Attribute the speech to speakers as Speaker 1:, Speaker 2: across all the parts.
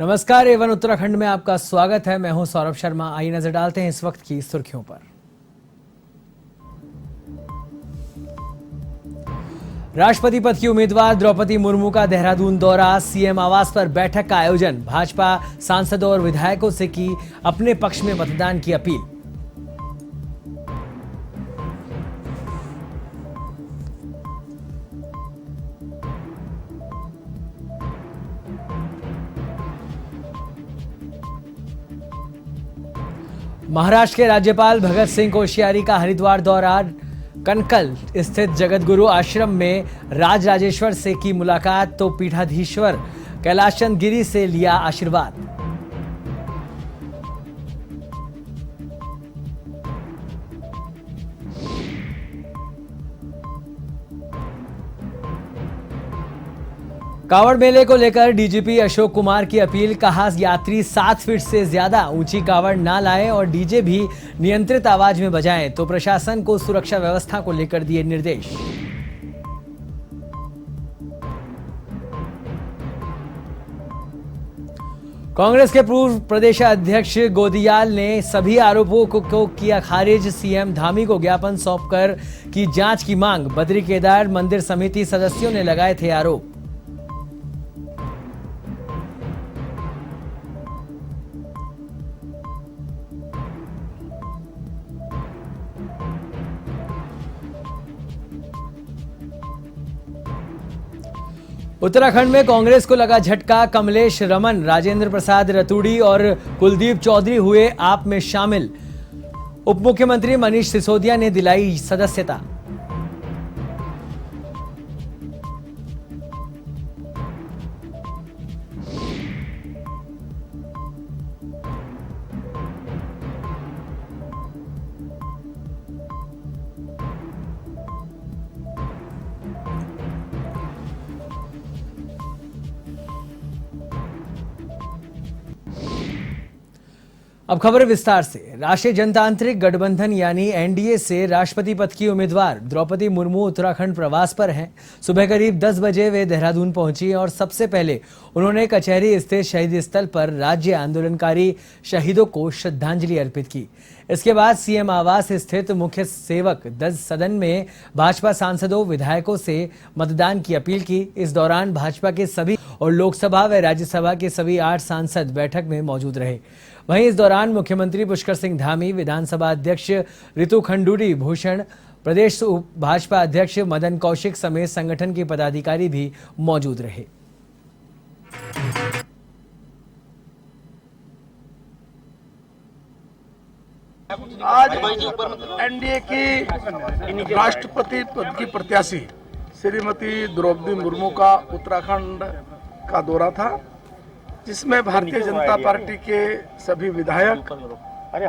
Speaker 1: नमस्कार, एवन उत्तराखंड में आपका स्वागत है। मैं हूं सौरभ शर्मा। आइए नजर डालते हैं इस वक्त की सुर्खियों पर। राष्ट्रपति पद की उम्मीदवार द्रौपदी मुर्मू का देहरादून दौरा, सीएम आवास पर बैठक का आयोजन, भाजपा सांसदों और विधायकों से की अपने पक्ष में मतदान की अपील। महाराष्ट्र के राज्यपाल भगत सिंह कोश्यारी का हरिद्वार दौरा, कनकल स्थित जगतगुरु आश्रम में राज राजेश्वर से की मुलाकात तो पीठाधीश्वर कैलाश चंद गिरी से लिया आशीर्वाद। कांवड़ मेले को लेकर डीजीपी अशोक कुमार की अपील, कहा यात्री 7 फीट से ज्यादा ऊंची कांवड़ ना लाएं और डीजे भी नियंत्रित आवाज में बजाएं, तो प्रशासन को सुरक्षा व्यवस्था को लेकर दिए निर्देश। कांग्रेस के पूर्व प्रदेश अध्यक्ष गोदियाल ने सभी आरोपों को किया खारिज, सीएम धामी को ज्ञापन सौंपकर की जांच की मांग। बद्री केदार मंदिर समिति सदस्यों ने लगाए थे आरोप। उत्तराखंड में कांग्रेस को लगा झटका, कमलेश रमन, राजेंद्र प्रसाद रतूड़ी और कुलदीप चौधरी हुए आप में शामिल। उप मुख्यमंत्री मनीष सिसोदिया ने दिलाई सदस्यता। अब खबर विस्तार से। राष्ट्रीय जनतांत्रिक गठबंधन यानी एनडीए से राष्ट्रपति पद की उम्मीदवार द्रौपदी मुर्मू उत्तराखंड प्रवास पर हैं। सुबह करीब 10 बजे वे देहरादून पहुंची और सबसे पहले उन्होंने कचहरी स्थित शहीद स्थल पर राज्य आंदोलनकारी शहीदों को श्रद्धांजलि अर्पित की। इसके बाद सीएम आवास स्थित मुख्य सेवक सदन में भाजपा सांसदों विधायकों से मतदान की अपील की। इस दौरान भाजपा के सभी और लोकसभा व राज्यसभा के सभी 8 सांसद बैठक में मौजूद रहे। वहीं इस दौरान मुख्यमंत्री पुष्कर सिंह धामी, विधानसभा अध्यक्ष रितु खंडूड़ी भूषण, प्रदेश भाजपा अध्यक्ष मदन कौशिक समेत संगठन के पदाधिकारी भी मौजूद रहे।
Speaker 2: आज एनडीए की राष्ट्रपति पद की प्रत्याशी श्रीमती द्रौपदी मुर्मू का उत्तराखंड का दौरा था, जिसमें भारतीय जनता पार्टी के सभी विधायक,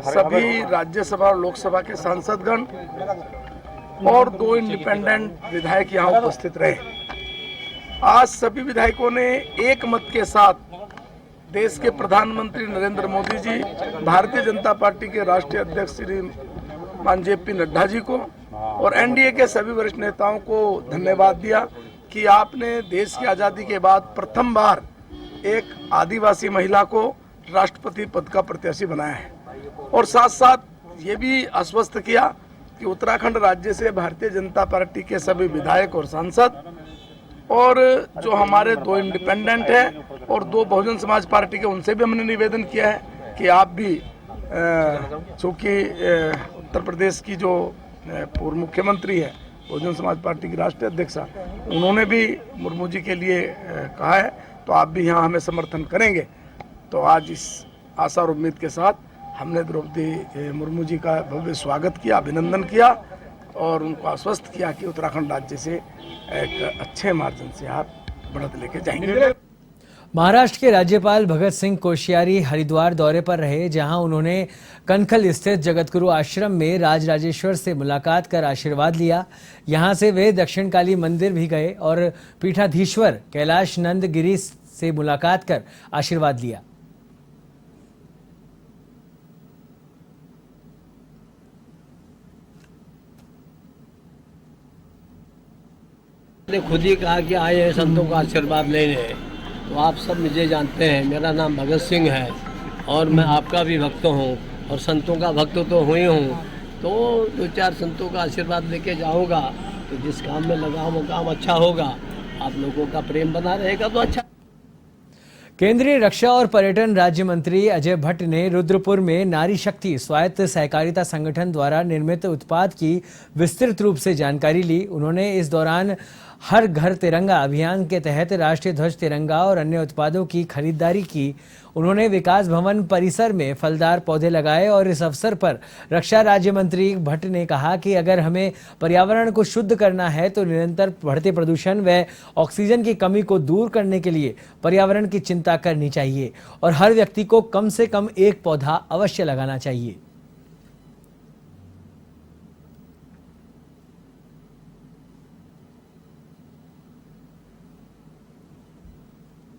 Speaker 2: सभी राज्यसभा और लोकसभा के सांसदगण और 2 इंडिपेंडेंट विधायक यहां उपस्थित रहे। आज सभी विधायकों ने एक मत के साथ देश के प्रधानमंत्री नरेंद्र मोदी जी, भारतीय जनता पार्टी के राष्ट्रीय अध्यक्ष श्रीमान जेपी नड्डा जी को और एनडीए के सभी वरिष्ठ नेताओं को धन्यवाद दिया कि आपने देश की आज़ादी के बाद प्रथम बार एक आदिवासी महिला को राष्ट्रपति पद का प्रत्याशी बनाया है। और साथ साथ ये भी आश्वस्त किया कि उत्तराखंड राज्य से भारतीय जनता पार्टी के सभी विधायक और सांसद और जो हमारे 2 इंडिपेंडेंट हैं और 2 बहुजन समाज पार्टी के, उनसे भी हमने निवेदन किया है कि आप भी, चूँकि उत्तर प्रदेश की जो पूर्व मुख्यमंत्री है, बहुजन समाज पार्टी की राष्ट्रीय अध्यक्षा, उन्होंने भी मुर्मू जी के लिए कहा है, तो आप भी यहाँ हमें समर्थन करेंगे। तो आज इस आशा और उम्मीद के साथ हमने द्रौपदी मुर्मू जी का भव्य स्वागत किया, अभिनंदन किया और उनको आश्वस्त किया कि उत्तराखंड राज्य से एक अच्छे मार्जिन से आप बढ़त लेके जाएंगे।
Speaker 1: महाराष्ट्र के राज्यपाल भगत सिंह कोश्यारी हरिद्वार दौरे पर रहे, जहां उन्होंने कनखल स्थित जगतगुरु आश्रम में राज राजेश्वर से मुलाकात कर आशीर्वाद लिया। यहां से वे दक्षिणकाली मंदिर भी गए और पीठाधीश्वर कैलाश नंद गिरी से मुलाकात कर आशीर्वाद लिया।
Speaker 3: ने खुद ही कहा कि आए हैं संतों का आशीर्वाद लेने, तो आप सब मुझे जानते हैं, मेरा नाम भगत सिंह है और मैं आपका भी भक्त हूँ और संतों का भक्त तो हुई हूँ। तो 2-4 संतों का आशीर्वाद लेके जाऊँगा तो जिस काम में लगा वो काम अच्छा होगा, आप लोगों का प्रेम बना रहेगा तो अच्छा।
Speaker 1: केंद्रीय रक्षा और पर्यटन राज्य मंत्री अजय भट्ट ने रुद्रपुर में नारी शक्ति स्वायत्त सहकारिता संगठन द्वारा निर्मित उत्पाद की विस्तृत रूप से जानकारी ली। उन्होंने इस दौरान हर घर तिरंगा अभियान के तहत राष्ट्रीय ध्वज, तिरंगा और अन्य उत्पादों की खरीदारी की। उन्होंने विकास भवन परिसर में फलदार पौधे लगाए और इस अवसर पर रक्षा राज्य मंत्री भट्ट ने कहा कि अगर हमें पर्यावरण को शुद्ध करना है तो निरंतर बढ़ते प्रदूषण व ऑक्सीजन की कमी को दूर करने के लिए पर्यावरण की चिंता करनी चाहिए और हर व्यक्ति को कम से कम एक पौधा अवश्य लगाना चाहिए।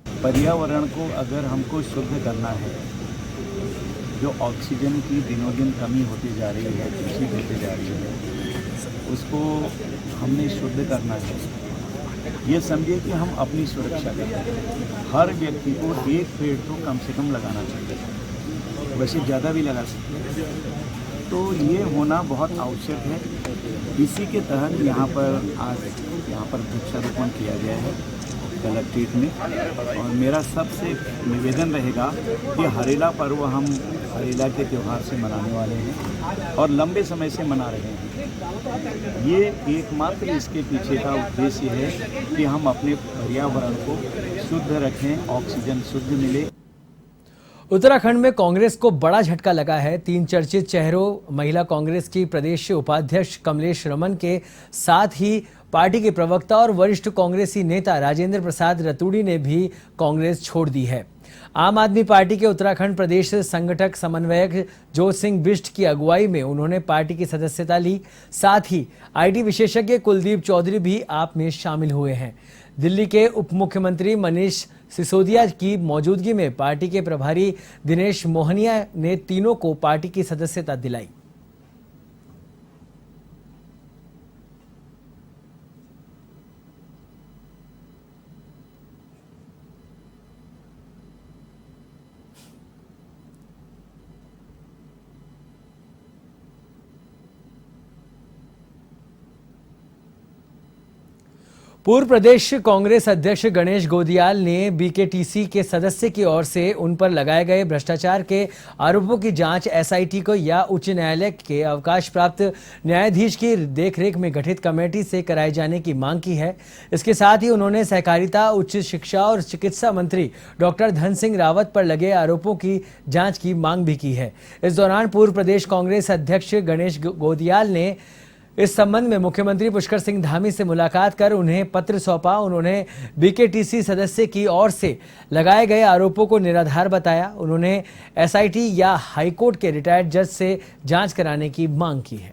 Speaker 4: पर्यावरण को अगर हमको शुद्ध करना है, जो ऑक्सीजन की दिनों दिन कमी होती जा रही है, दूषित होती जा रही है, उसको हमने शुद्ध करना है। ये समझिए कि हम अपनी सुरक्षा करें। हर व्यक्ति को एक पेड़ तो कम से कम लगाना चाहिए, वैसे ज़्यादा भी लगा सकते हैं। तो ये होना बहुत आवश्यक है। इसी के तहत यहाँ पर वृक्षारोपण किया गया है कलेक्ट्रेट में। और मेरा सबसे निवेदन रहेगा कि हरेला पर्व हम हरेला के त्यौहार से मनाने वाले हैं और लंबे समय से मना रहे हैं। ये एकमात्र इसके पीछे का उद्देश्य है कि हम अपने पर्यावरण को शुद्ध रखें, ऑक्सीजन शुद्ध मिले।
Speaker 1: उत्तराखंड में कांग्रेस को बड़ा झटका लगा है। 3 चर्चित चेहरों महिला कांग्रेस की प्रदेश उपाध्यक्ष कमलेश रमन के साथ ही पार्टी के प्रवक्ता और वरिष्ठ कांग्रेसी नेता राजेंद्र प्रसाद रतूड़ी ने भी कांग्रेस छोड़ दी है। आम आदमी पार्टी के उत्तराखंड प्रदेश संगठक समन्वयक जोत सिंह बिष्ट की अगुवाई में उन्होंने पार्टी की सदस्यता ली। साथ ही आईटी विशेषज्ञ कुलदीप चौधरी भी आप में शामिल हुए हैं। दिल्ली के उप मुख्यमंत्री मनीष सिसोदिया की मौजूदगी में पार्टी के प्रभारी दिनेश मोहनिया ने तीनों को पार्टी की सदस्यता दिलाई। पूर्व प्रदेश कांग्रेस अध्यक्ष गणेश गोदियाल ने बीकेटीसी के सदस्य की ओर से उन पर लगाए गए भ्रष्टाचार के आरोपों की जांच एसआईटी को या उच्च न्यायालय के अवकाश प्राप्त न्यायाधीश की देखरेख में गठित कमेटी से कराए जाने की मांग की है। इसके साथ ही उन्होंने सहकारिता, उच्च शिक्षा और चिकित्सा मंत्री डॉक्टर धन सिंह रावत पर लगे आरोपों की जाँच की मांग भी की है। इस दौरान पूर्व प्रदेश कांग्रेस अध्यक्ष गणेश गोदियाल ने इस संबंध में मुख्यमंत्री पुष्कर सिंह धामी से मुलाकात कर उन्हें पत्र सौंपा। उन्होंने बीकेटीसी सदस्य की ओर से लगाए गए आरोपों को निराधार बताया। उन्होंने एसआईटी या हाईकोर्ट के रिटायर्ड जज से जांच कराने की मांग की है।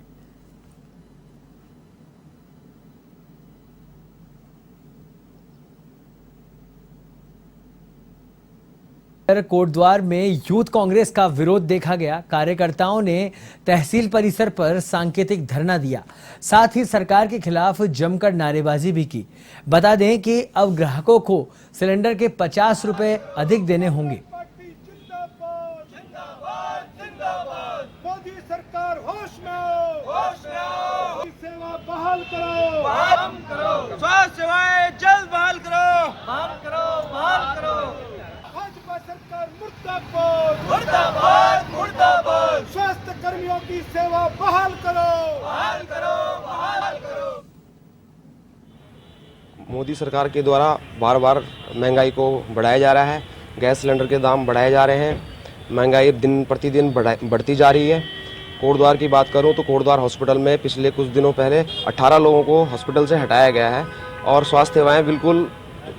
Speaker 1: कोटद्वार में यूथ कांग्रेस का विरोध देखा गया। कार्यकर्ताओं ने तहसील परिसर पर सांकेतिक धरना दिया, साथ ही सरकार के खिलाफ जमकर नारेबाजी भी की। बता दें कि अब ग्राहकों को सिलेंडर के 50 रुपए अधिक देने होंगे।
Speaker 5: मोदी सरकार होश में आओ, सेवा बहाल करो, स्वास्थ्य सेवाएं जल्द बहाल करो। भाजपा सरकार मुर्दाबाद। स्वास्थ्य कर्मियों की सेवा बहाल करो।
Speaker 6: मोदी सरकार के द्वारा बार बार महंगाई को बढ़ाया जा रहा है। गैस सिलेंडर के दाम बढ़ाए जा रहे हैं। महंगाई दिन प्रतिदिन बढ़ती जा रही है। कोटद्वार की बात करूं तो कोटद्वार हॉस्पिटल में पिछले कुछ दिनों पहले 18 लोगों को हॉस्पिटल से हटाया गया है और स्वास्थ्य सेवाएं बिल्कुल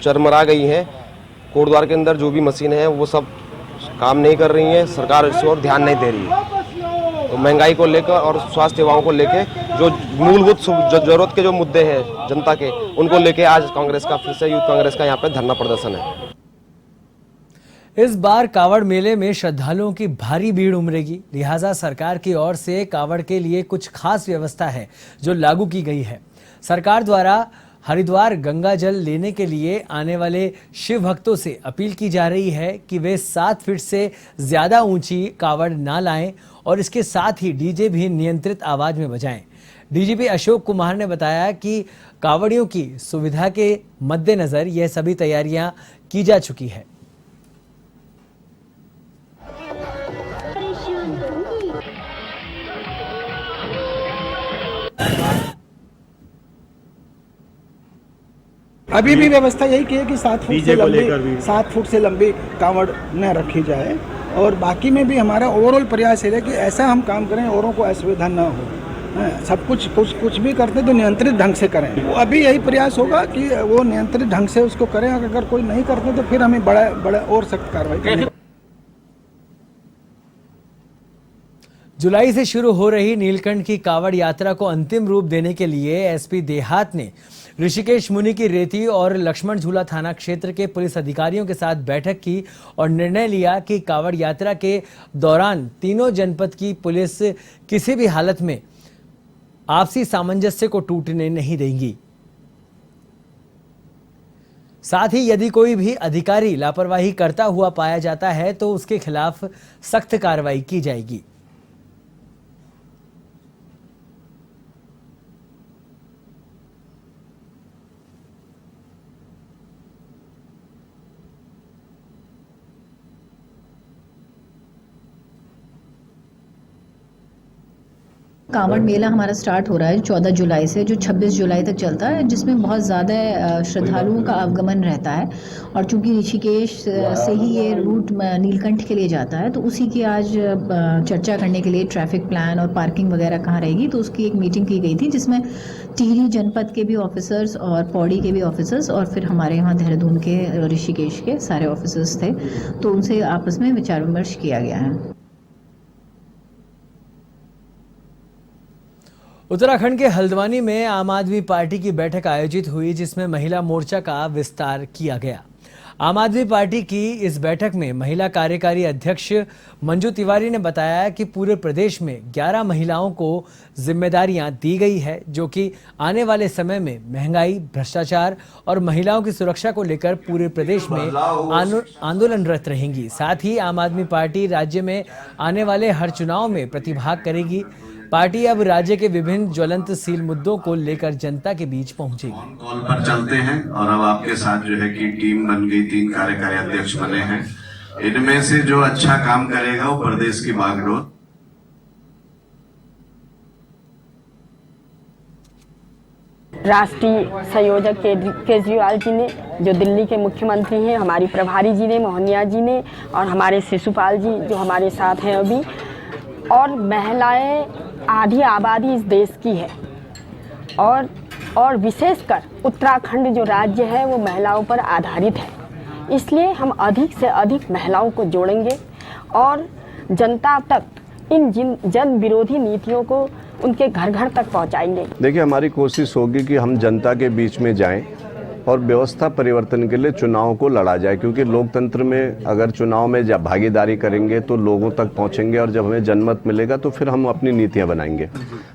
Speaker 6: चरमरा गई हैं। कोटद्वार के अंदर जो भी मशीनें हैं वो सब काम नहीं कर रही हैं। सरकार इस ओर ध्यान नहीं दे रही है। तो महंगाई को लेकर और स्वास्थ्य सेवाओं को लेकर जो मूलभूत जरूरत के जो मुद्दे हैं जनता के, उनको लेकर आज कांग्रेस का फिर से यूथ कांग्रेस का यहाँ पे धरना प्रदर्शन है।
Speaker 1: इस बार कावड़ मेले में श्रद्धालुओं की भारी भीड़ उमड़ेगी, लिहाजा सरकार की ओर से कावड़ के लिए कुछ खास व्यवस्था है जो लागू की गई है। सरकार द्वारा हरिद्वार गंगा जल लेने के लिए आने वाले शिव भक्तों से अपील की जा रही है कि वे 7 फीट से ज्यादा ऊंची कावड़ ना लाएं और इसके साथ ही डीजे भी नियंत्रित आवाज में बजाएं। डीजीपी अशोक कुमार ने बताया कि कावड़ियों की सुविधा के मद्देनजर यह सभी तैयारियां की जा चुकी है।
Speaker 7: अभी भी व्यवस्था यही की है कि 7 फुट से लंबी कांवड़ न रखी जाए और बाकी में भी हमारा ओवरऑल प्रयास है कि ऐसा हम काम करें औरों को असुविधा न हो। सब कुछ भी करते तो नियंत्रित ढंग से करें। वो अभी यही प्रयास होगा कि वो नियंत्रित ढंग से उसको करें। अगर कोई नहीं करते तो फिर हमें बड़ा और सख्त कार्रवाई करनी।
Speaker 1: जुलाई से शुरू हो रही नीलकंठ की कावड़ यात्रा को अंतिम रूप देने के लिए एसपी देहात ने ऋषिकेश मुनि की रेती और लक्ष्मण झूला थाना क्षेत्र के पुलिस अधिकारियों के साथ बैठक की और निर्णय लिया कि कावड़ यात्रा के दौरान तीनों जनपद की पुलिस किसी भी हालत में आपसी सामंजस्य को टूटने नहीं देंगी। साथ ही यदि कोई भी अधिकारी लापरवाही करता हुआ पाया जाता है तो उसके खिलाफ सख्त कार्रवाई की जाएगी।
Speaker 8: कांवड़ मेला हमारा स्टार्ट हो रहा है 14 जुलाई से, जो 26 जुलाई तक चलता है, जिसमें बहुत ज़्यादा श्रद्धालुओं का आगमन रहता है। और चूंकि ऋषिकेश से ही ये रूट नीलकंठ के लिए जाता है, तो उसी की आज चर्चा करने के लिए ट्रैफिक प्लान और पार्किंग वगैरह कहाँ रहेगी, तो उसकी एक मीटिंग की गई थी जिसमें टिहरी जनपद के भी ऑफिसर्स और पौड़ी के भी ऑफिसर्स और फिर हमारे यहाँ देहरादून के ऋषिकेश के सारे ऑफिसर्स थे, तो उनसे आपस में विचार विमर्श किया गया है।
Speaker 1: उत्तराखंड के हल्द्वानी में आम आदमी पार्टी की बैठक आयोजित हुई जिसमें महिला मोर्चा का विस्तार किया गया। आम आदमी पार्टी की इस बैठक में महिला कार्यकारी अध्यक्ष मंजू तिवारी ने बताया कि पूरे प्रदेश में 11 महिलाओं को जिम्मेदारियां दी गई है जो कि आने वाले समय में महंगाई, भ्रष्टाचार और महिलाओं की सुरक्षा को लेकर पूरे प्रदेश में आंदोलनरत रहेंगी। साथ ही आम आदमी पार्टी राज्य में आने वाले हर चुनाव में प्रतिभाग करेगी। पार्टी अब राज्य के विभिन्न ज्वलंतशील मुद्दों को लेकर जनता के बीच पहुंचेगी।
Speaker 9: कॉल पर चलते हैं और अब आपके साथ जो है कि टीम बन गई, 3 कार्यकारी अध्यक्ष बने हैं। इनमें से जो अच्छा काम करेगा वो प्रदेश की बागडोर।
Speaker 10: राष्ट्रीय संयोजक केजरीवाल जी ने, जो दिल्ली के मुख्यमंत्री हैं, हमारी प्रभारी जी ने, मोहनिया जी ने, और हमारे शिशुपाल जी जो हमारे साथ हैं अभी, और महिलाएं आधी आबादी इस देश की है और विशेषकर उत्तराखंड जो राज्य है वो महिलाओं पर आधारित है। इसलिए हम अधिक से अधिक महिलाओं को जोड़ेंगे और जनता तक इन जन विरोधी नीतियों को उनके घर घर तक पहुंचाएंगे।
Speaker 9: देखिए, हमारी कोशिश होगी कि हम जनता के बीच में जाएं और व्यवस्था परिवर्तन के लिए चुनाव को लड़ा जाए, क्योंकि लोकतंत्र में अगर चुनाव में जब भागीदारी करेंगे तो लोगों तक पहुंचेंगे और जब हमें जनमत मिलेगा तो फिर हम अपनी नीतियां बनाएंगे।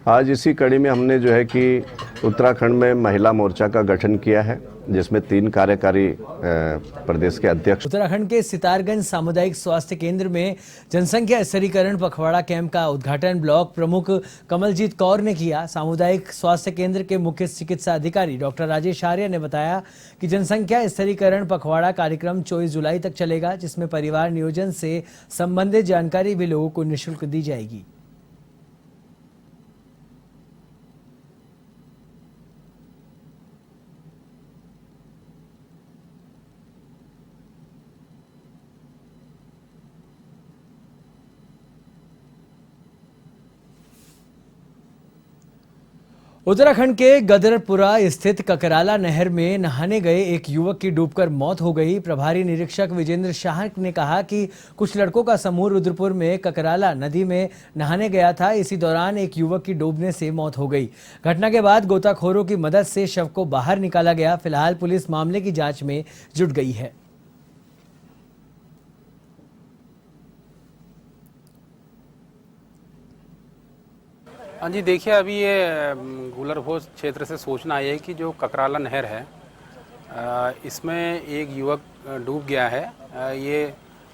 Speaker 9: आज इसी कड़ी में हमने जो है कि उत्तराखंड में महिला मोर्चा का गठन किया है जिसमें 3 कार्यकारी प्रदेश के अध्यक्ष।
Speaker 1: उत्तराखंड के सितारगंज सामुदायिक स्वास्थ्य केंद्र में जनसंख्या स्थिरीकरण पखवाड़ा कैंप का उद्घाटन ब्लॉक प्रमुख कमलजीत कौर ने किया। सामुदायिक स्वास्थ्य केंद्र के मुख्य चिकित्सा अधिकारी डॉक्टर राजेश आर्य ने बताया कि जनसंख्या स्थिरीकरण पखवाड़ा कार्यक्रम 24 जुलाई तक चलेगा, जिसमें परिवार नियोजन से संबंधित जानकारी भी लोगों को निःशुल्क दी जाएगी। उत्तराखंड के गदरपुरा स्थित ककराला नहर में नहाने गए एक युवक की डूबकर मौत हो गई। प्रभारी निरीक्षक विजेंद्र शाह ने कहा कि कुछ लड़कों का समूह रुद्रपुर में ककराला नदी में नहाने गया था। इसी दौरान एक युवक की डूबने से मौत हो गई। घटना के बाद गोताखोरों की मदद से शव को बाहर निकाला गया। फिलहाल पुलिस मामले की जांच में जुट गई है।
Speaker 11: हाँ जी, देखिए अभी ये गुलरभोज क्षेत्र से सूचना आई है कि जो ककराला नहर है इसमें एक युवक डूब गया है। ये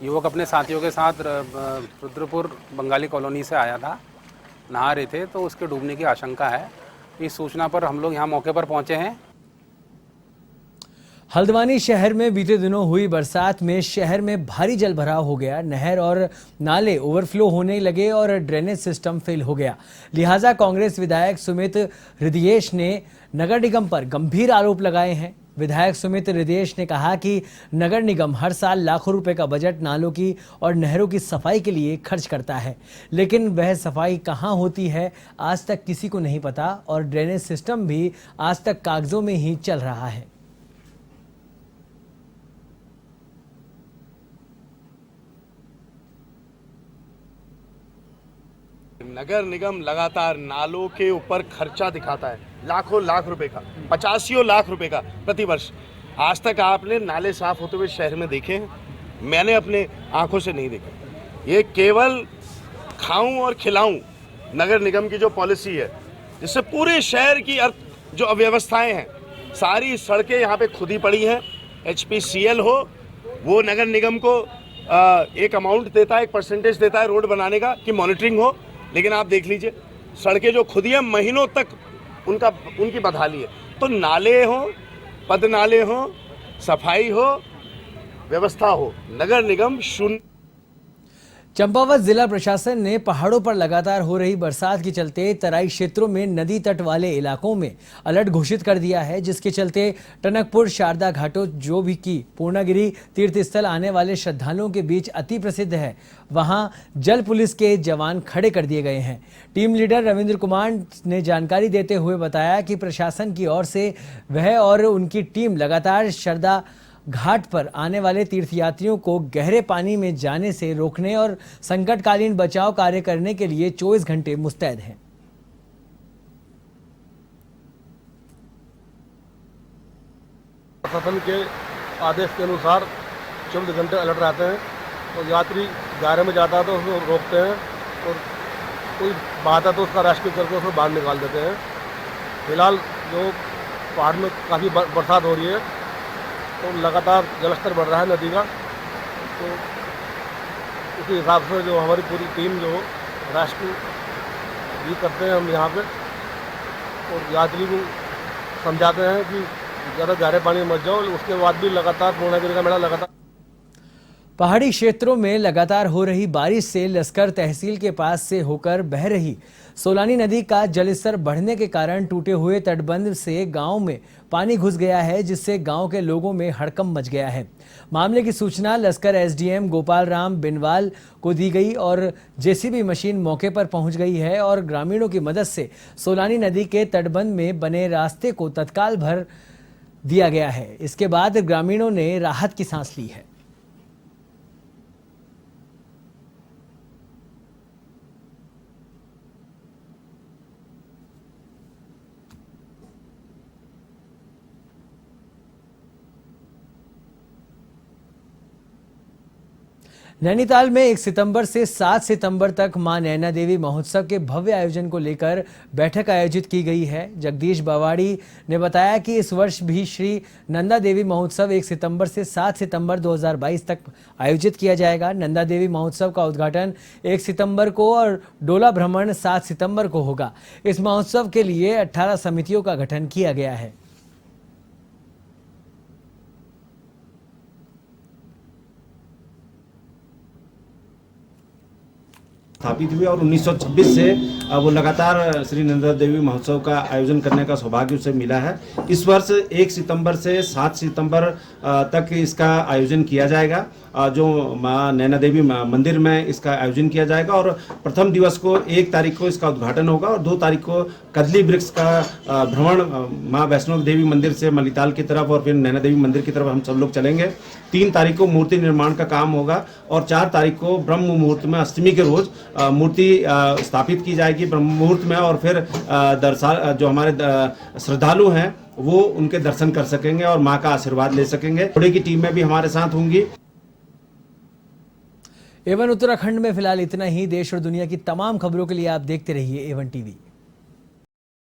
Speaker 11: युवक अपने साथियों के साथ रुद्रपुर बंगाली कॉलोनी से आया था, नहा रहे थे, तो उसके डूबने की आशंका है। इस सूचना पर हम लोग यहाँ मौके पर पहुँचे हैं।
Speaker 1: हल्द्वानी शहर में बीते दिनों हुई बरसात में शहर में भारी जल भराव हो गया। नहर और नाले ओवरफ्लो होने लगे और ड्रेनेज सिस्टम फेल हो गया। लिहाजा कांग्रेस विधायक सुमित हृदयेश ने नगर निगम पर गंभीर आरोप लगाए हैं। विधायक सुमित हृदयेश ने कहा कि नगर निगम हर साल लाखों रुपए का बजट नालों की और नहरों की सफाई के लिए खर्च करता है, लेकिन वह सफाई कहां होती है आज तक किसी को नहीं पता और ड्रेनेज सिस्टम भी आज तक कागजों में ही चल रहा है।
Speaker 12: नगर निगम लगातार नालों के ऊपर खर्चा दिखाता है, लाखों लाख रुपए का, 85 लाख रुपए का प्रति वर्ष। आज तक आपने नाले साफ होते हुए शहर में देखे हैं? मैंने अपने आंखों से नहीं देखा। ये केवल खाऊं और खिलाऊं नगर निगम की जो पॉलिसी है, जिससे पूरे शहर की जो अव्यवस्थाएं हैं, सारी सड़कें यहाँ पे खुदी पड़ी हैं। HPCL हो, वो नगर निगम को एक अमाउंट देता है, एक परसेंटेज देता है रोड बनाने का कि मॉनिटरिंग हो, लेकिन आप देख लीजिए सड़कें जो खुदी हैं महीनों तक उनकी बदहाली है। तो नाले हो, पद नाले हो, सफाई हो, व्यवस्था हो, नगर निगम शून्य।
Speaker 1: चंपावत जिला प्रशासन ने पहाड़ों पर लगातार हो रही बरसात के चलते तराई क्षेत्रों में नदी तट वाले इलाकों में अलर्ट घोषित कर दिया है, जिसके चलते टनकपुर शारदा घाटों जो भी की पूर्णागिरी तीर्थ स्थल आने वाले श्रद्धालुओं के बीच अति प्रसिद्ध है, वहां जल पुलिस के जवान खड़े कर दिए गए हैं। टीम लीडर रविंद्र कुमार ने जानकारी देते हुए बताया कि प्रशासन की ओर से वह और उनकी टीम लगातार शारदा घाट पर आने वाले तीर्थयात्रियों को गहरे पानी में जाने से रोकने और संकटकालीन बचाव कार्य करने के लिए 24 घंटे मुस्तैद हैं।
Speaker 13: प्रशासन के आदेश के अनुसार 24 घंटे अलर्ट रहते हैं और यात्री गहरे में जाता है तो उसको रोकते हैं और कोई बात है तो उसका रेस्क्यू करके उसको बाहर निकाल देते हैं। फिलहाल जो पहाड़ में काफ़ी बरसात हो रही है तो लगातार जलस्तर बढ़ रहा है नदी का, तो उसी हिसाब से जो हमारी पूरी टीम जो रेस्क्यू भी करते हैं हम यहाँ पे और यात्री को समझाते हैं कि ज़्यादा गहरे पानी में मत जाओ। उसके बाद भी लगातार पूर्णागिरी का मेला लगातार।
Speaker 1: पहाड़ी क्षेत्रों में लगातार हो रही बारिश से लस्कर तहसील के पास से होकर बह रही सोलानी नदी का जलस्तर बढ़ने के कारण टूटे हुए तटबंध से गांव में पानी घुस गया है, जिससे गांव के लोगों में हड़कंप मच गया है। मामले की सूचना लस्कर SDM गोपाल राम बिनवाल को दी गई और JCB मशीन मौके पर पहुंच गई है और ग्रामीणों की मदद से सोलानी नदी के तटबंध में बने रास्ते को तत्काल भर दिया गया है। इसके बाद ग्रामीणों ने राहत की सांस ली है। नैनीताल में 1 सितंबर से 7 सितंबर तक मां नैना देवी महोत्सव के भव्य आयोजन को लेकर बैठक आयोजित की गई है। जगदीश बवाड़ी ने बताया कि इस वर्ष भी श्री नंदा देवी महोत्सव 1 सितंबर से 7 सितंबर 2022 तक आयोजित किया जाएगा। नंदा देवी महोत्सव का उद्घाटन 1 सितंबर को और डोला भ्रमण 7 सितंबर को होगा। इस महोत्सव के लिए 18 समितियों का गठन किया गया है।
Speaker 14: स्थापित हुई और 1926 से वो लगातार श्री नंदा देवी महोत्सव का आयोजन करने का सौभाग्य उसे मिला है। इस वर्ष 1 सितंबर से 7 सितंबर तक इसका आयोजन किया जाएगा। जो मां नैना देवी मंदिर में इसका आयोजन किया जाएगा और प्रथम दिवस को 1 तारीख को इसका उद्घाटन होगा और 2 तारीख को कदली वृक्ष का भ्रमण मां वैष्णो देवी मंदिर से मलिताल की तरफ और फिर नैना देवी मंदिर की तरफ हम सब लोग चलेंगे। 3 तारीख को मूर्ति निर्माण का काम होगा और 4 तारीख को ब्रह्म मुहूर्त में अष्टमी के रोज मूर्ति स्थापित की जाएगी ब्रह्म मुहूर्त में और फिर जो हमारे श्रद्धालु हैं वो उनके दर्शन कर सकेंगे और मां का आशीर्वाद ले सकेंगे। घोड़े की टीम में भी हमारे साथ होंगी।
Speaker 1: A1 उत्तराखंड में फिलहाल इतना ही। देश और दुनिया की तमाम खबरों के लिए आप देखते रहिए A1 TV।